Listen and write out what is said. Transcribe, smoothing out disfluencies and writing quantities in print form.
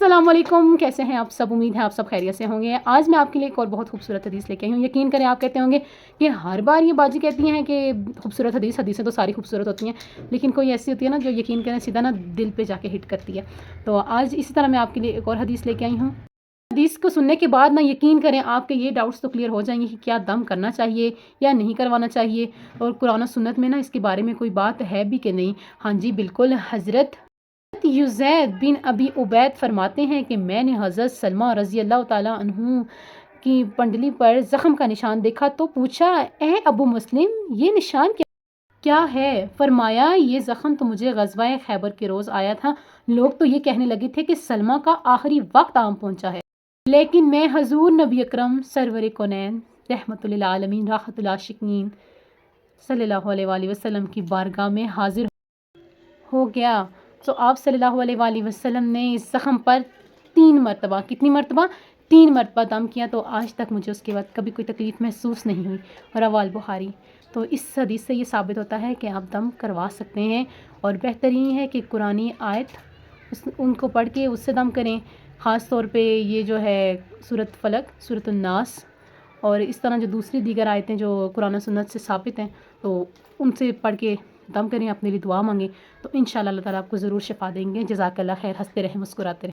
السلام علیکم، کیسے ہیں آپ سب؟ امید ہے آپ سب خیریت سے ہوں گے۔ آج میں آپ کے لیے ایک اور بہت خوبصورت حدیث لے کے آئی ہوں۔ یقین کریں آپ کہتے ہوں گے کہ ہر بار یہ باجی کہتی ہیں کہ خوبصورت حدیثیں تو ساری خوبصورت ہوتی ہیں، لیکن کوئی ایسی ہوتی ہے نا جو یقین کریں سیدھا نا دل پہ جا کے ہٹ کرتی ہے۔ تو آج اسی طرح میں آپ کے لیے ایک اور حدیث لے کے آئی ہوں۔ حدیث کو سننے کے بعد نا یقین کریں آپ کے یہ ڈاؤٹس تو کلیئر ہو جائیں گے کہ کیا دم کرنا چاہیے یا نہیں کروانا چاہیے، اور قرآن و سنت میں نا اس کے بارے میں کوئی بات ہے بھی کہ نہیں۔ ہاں جی بالکل، حضرت یزید بن ابی عبید فرماتے ہیں کہ میں نے حضرت سلمہ رضی اللہ تعالیٰ عنہ کی پنڈلی پر زخم کا نشان دیکھا تو پوچھا، اے ابو مسلم یہ نشان کیا ہے؟ فرمایا یہ زخم تو مجھے غزوہ خیبر کے روز آیا تھا، لوگ تو یہ کہنے لگے تھے کہ سلمہ کا آخری وقت آن پہنچا ہے، لیکن میں حضور نبی اکرم سرور کونین رحمت للعالمین راحت العاشقین صلی اللہ علیہ وآلہ وسلم کی بارگاہ میں حاضر ہو گیا تو آپ صلی اللہ علیہ وآلہ وسلم نے اس زخم پر 3 مرتبہ، کتنی مرتبہ؟ 3 مرتبہ دم کیا، تو آج تک مجھے اس کے بعد کبھی کوئی تکلیف محسوس نہیں ہوئی۔ رواه البخاری۔ تو اس حدیث سے یہ ثابت ہوتا ہے کہ آپ دم کروا سکتے ہیں، اور بہترین ہے کہ قرآنی آیت ان کو پڑھ کے اس سے دم کریں، خاص طور پہ یہ جو ہے سورۃ فلق، سورۃ الناس، اور اس طرح جو دوسری دیگر آیتیں جو قرآن و سنت سے ثابت ہیں تو ان سے پڑھ کے دم کریں، اپنے لیے دعا مانگیں، تو انشاءاللہ اللہ تعالیٰ آپ کو ضرور شفا دیں گے۔ جزاک اللہ خیر، ہنستے رہیں مسکراتے رہیں۔